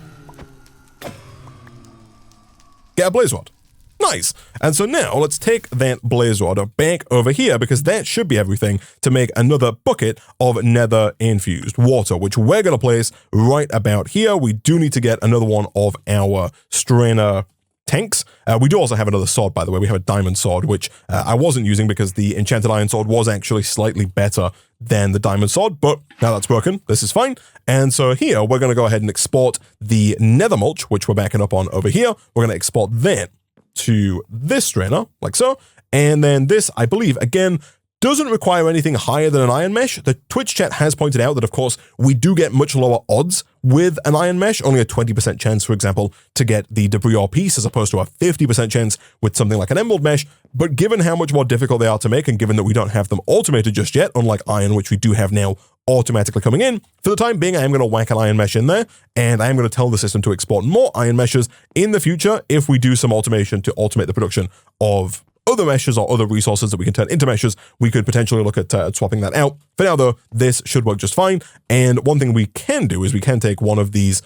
get a blaze rod. Nice. And so now let's take that blaze rod back over here because that should be everything to make another bucket of nether infused water, which we're going to place right about here. We do need to get another one of our strainer tanks. We do also have another sword, by the way. We have a diamond sword, which I wasn't using because the enchanted iron sword was actually slightly better than the diamond sword, but now that's broken. This is fine. And so here we're going to go ahead and export the nether mulch, which we're backing up on over here. We're going to export that to this strainer, like so. And then this, I believe, again, doesn't require anything higher than an iron mesh. The Twitch chat has pointed out that, of course, we do get much lower odds with an iron mesh, only a 20% chance, for example, to get the debris or piece, as opposed to a 50% chance with something like an emerald mesh. But given how much more difficult they are to make, and given that we don't have them automated just yet, unlike iron, which we do have now automatically coming in, for the time being, I am going to whack an iron mesh in there, and I am going to tell the system to export more iron meshes in the future if we do some automation to automate the production of other meshes or other resources that we can turn into meshes, we could potentially look at swapping that out. For now, though, this should work just fine. And one thing we can do is we can take one of these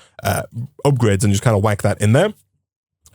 upgrades and just kind of whack that in there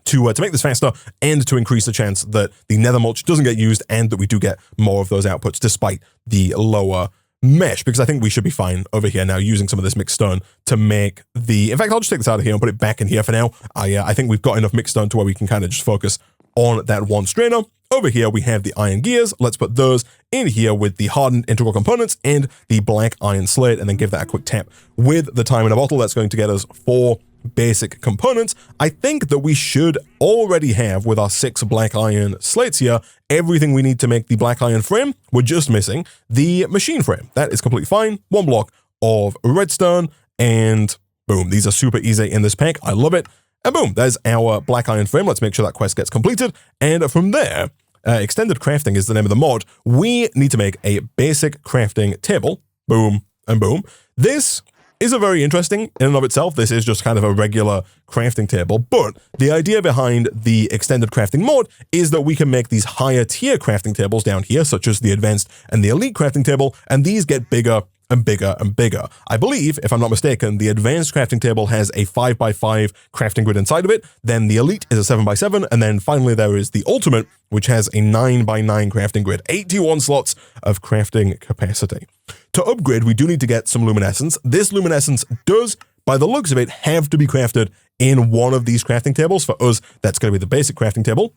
to make this faster and to increase the chance that the nether mulch doesn't get used and that we do get more of those outputs despite the lower mesh, because I think we should be fine over here now using some of this mixed stone to make the... In fact, I'll just take this out of here and put it back in here for now. I think we've got enough mixed stone to where we can kind of just focus on that one strainer. Over here, we have the iron gears. Let's put those in here with the hardened integral components and the black iron slate, and then give that a quick tap with the time in a bottle. That's going to get us 4 basic components. I think that we should already have, with our 6 black iron slates here, everything we need to make the black iron frame. We're just missing the machine frame. That is completely fine. 1 block of redstone, and boom. These are super easy in this pack. I love it. And boom, there's our black iron frame. Let's make sure that quest gets completed. And from there, extended crafting is the name of the mod. We need to make a basic crafting table. Boom and boom. This isn't very interesting in and of itself. This is just kind of a regular crafting table, but the idea behind the extended crafting mod is that we can make these higher tier crafting tables down here, such as the advanced and the elite crafting table, and these get bigger and bigger and bigger. I believe, if I'm not mistaken, the advanced crafting table has a 5x5 crafting grid inside of it, then the elite is a 7x7, and then finally there is the ultimate, which has a 9x9 crafting grid, 81 slots of crafting capacity. To upgrade, we do need to get some luminescence. This luminescence does, by the looks of it, have to be crafted in one of these crafting tables. For us, that's going to be the basic crafting table.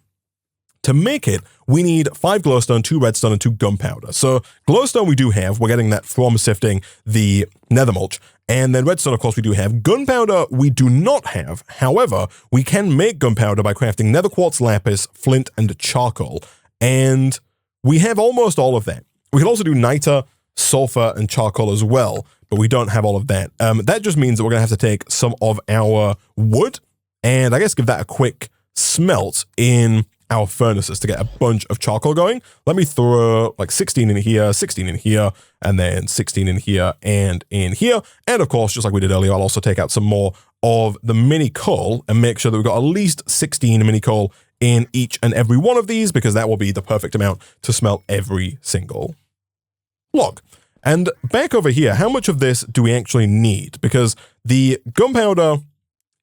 To make it, we need 5 glowstone, 2 redstone, and 2 gunpowder. So glowstone we do have. We're getting that from sifting the nether mulch. And then redstone, of course, we do have. Gunpowder we do not have. However, we can make gunpowder by crafting nether quartz, lapis, flint, and charcoal. And we have almost all of that. We can also do niter, sulfur, and charcoal as well, but we don't have all of that. That just means that we're going to have to take some of our wood and I guess give that a quick smelt in our furnaces to get a bunch of charcoal going. Let me throw like 16 in here, 16 in here, and then 16 in here and in here. And of course, just like we did earlier, I'll also take out some more of the mini coal and make sure that we've got at least 16 mini coal in each and every one of these, because that will be the perfect amount to smelt every single log. And back over here, how much of this do we actually need? Because the gunpowder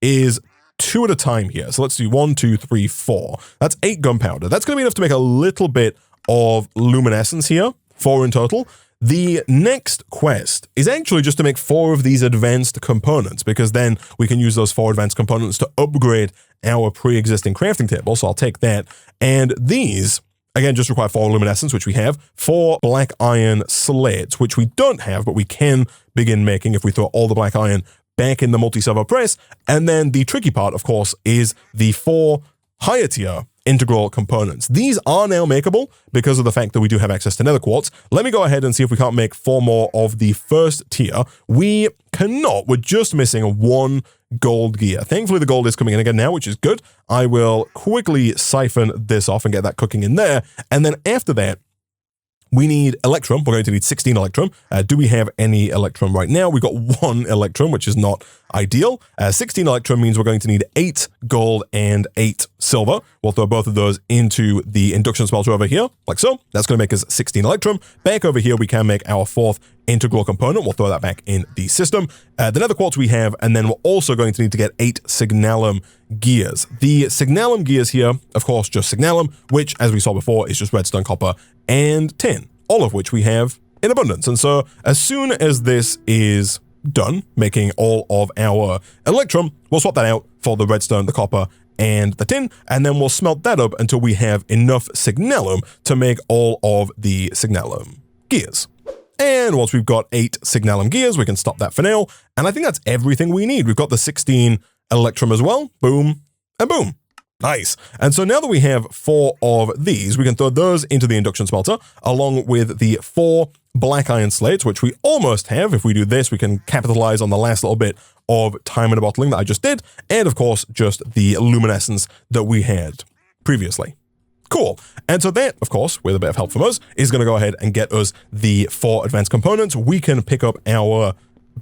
is 2 at a time here. So let's do 1, 2, 3, 4. That's 8 gunpowder. That's going to be enough to make a little bit of luminescence here, 4 in total. The next quest is actually just to make 4 of these advanced components, because then we can use those 4 advanced components to upgrade our pre-existing crafting table. So I'll take that. And these, again, just require 4 luminescence, which we have, 4 black iron slates, which we don't have, but we can begin making if we throw all the black iron back in the multi-server press. And then the tricky part, of course, is the 4 higher tier integral components. These are now makeable because of the fact that we do have access to nether quartz. Let me go ahead and see if we can't make 4 more of the first tier. We cannot. We're just missing 1 gold gear. Thankfully, the gold is coming in again now, which is good. I will quickly siphon this off and get that cooking in there. And then after that, we need electrum. We're going to need 16 electrum. Do we have any electrum right now? We've got 1 electrum, which is not ideal. 16 electrum means we're going to need 8 gold and 8 silver. We'll throw both of those into the induction smelter over here, like so. That's going to make us 16 electrum. Back over here, we can make our 4th integral component. We'll throw that back in the system. The nether quartz we have, and then we're also going to need to get 8 signalum gears. The signalum gears here, of course, just signalum, which, as we saw before, is just redstone, copper, and tin, all of which we have in abundance. And so as soon as this is done, making all of our electrum, we'll swap that out for the redstone, the copper, and the tin, and then we'll smelt that up until we have enough signalum to make all of the signalum gears. And once we've got 8 signalum gears, we can stop that for now. And I think that's everything we need. We've got the 16 electrum as well. Boom and boom. Nice. And so now that we have 4 of these, we can throw those into the induction smelter along with the 4 black iron slates, which we almost have. If we do this, we can capitalize on the last little bit of time in a bottling that I just did. And of course, just the luminescence that we had previously. Cool. And so that, of course, with a bit of help from us, is going to go ahead and get us the 4 advanced components. We can pick up our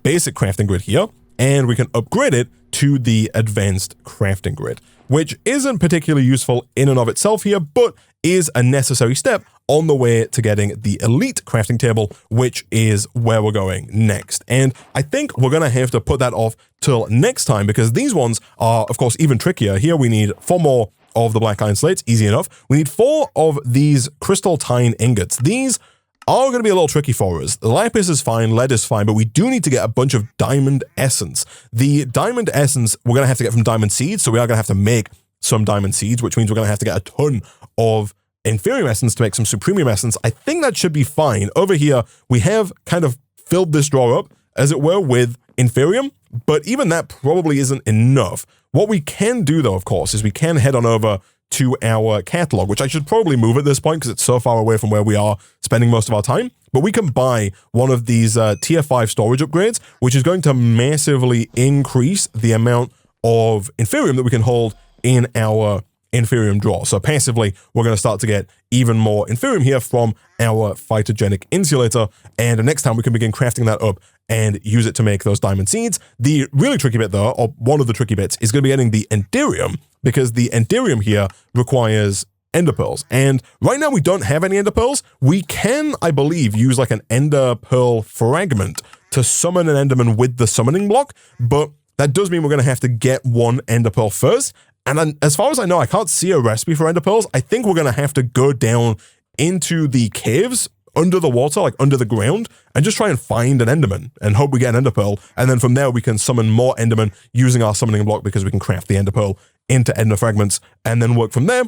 basic crafting grid here, and we can upgrade it to the advanced crafting grid. which isn't particularly useful in and of itself here, but is a necessary step on the way to getting the elite crafting table, which is where we're going next. And I think we're going to have to put that off till next time because these ones are, of course, even trickier. Here we need 4 more of the black iron slates, easy enough. We need 4 of these crystal tine ingots. These are going to be a little tricky for us. Lapis is fine, lead is fine, but we do need to get a bunch of diamond essence. The diamond essence we're going to have to get from diamond seeds, so we are going to have to make some diamond seeds, which means we're going to have to get a ton of inferium essence to make some supremium essence. I think that should be fine. Over here, we have kind of filled this drawer up, as it were, with inferium, but even that probably isn't enough. What we can do, though, of course, is we can head on over to our catalog, which I should probably move at this point because it's so far away from where we are spending most of our time. But we can buy one of these tier 5 storage upgrades, which is going to massively increase the amount of inferium that we can hold in our inferium drawer. So passively, we're going to start to get even more inferium here from our phytogenic insulator. And next time we can begin crafting that up and use it to make those diamond seeds. The really tricky bit though, or one of the tricky bits, is going to be getting the enderium, because the enderium here requires ender pearls. And right now we don't have any ender pearls. We can, I believe, use like an ender pearl fragment to summon an enderman with the summoning block, but that does mean we're going to have to get 1 ender pearl first. And then, as far as I know, I can't see a recipe for ender pearls. I think we're going to have to go down into the caves under the water, like under the ground, and just try and find an enderman and hope we get an ender pearl. And then from there, we can summon more endermen using our summoning block because we can craft the ender pearl into ender fragments and then work from there.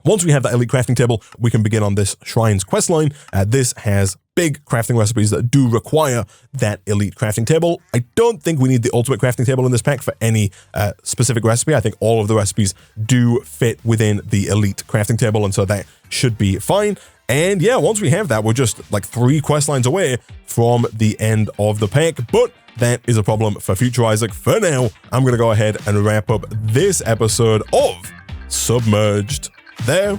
Once we have that elite crafting table, we can begin on this Shrines questline. This has big crafting recipes that do require that elite crafting table. I don't think we need the ultimate crafting table in this pack for any specific recipe. I think all of the recipes do fit within the elite crafting table, and so that should be fine. And yeah, once we have that, we're just like 3 quest lines away from the end of the pack, but that is a problem for future Isaac. For now, I'm going to go ahead and wrap up this episode of Submerged there.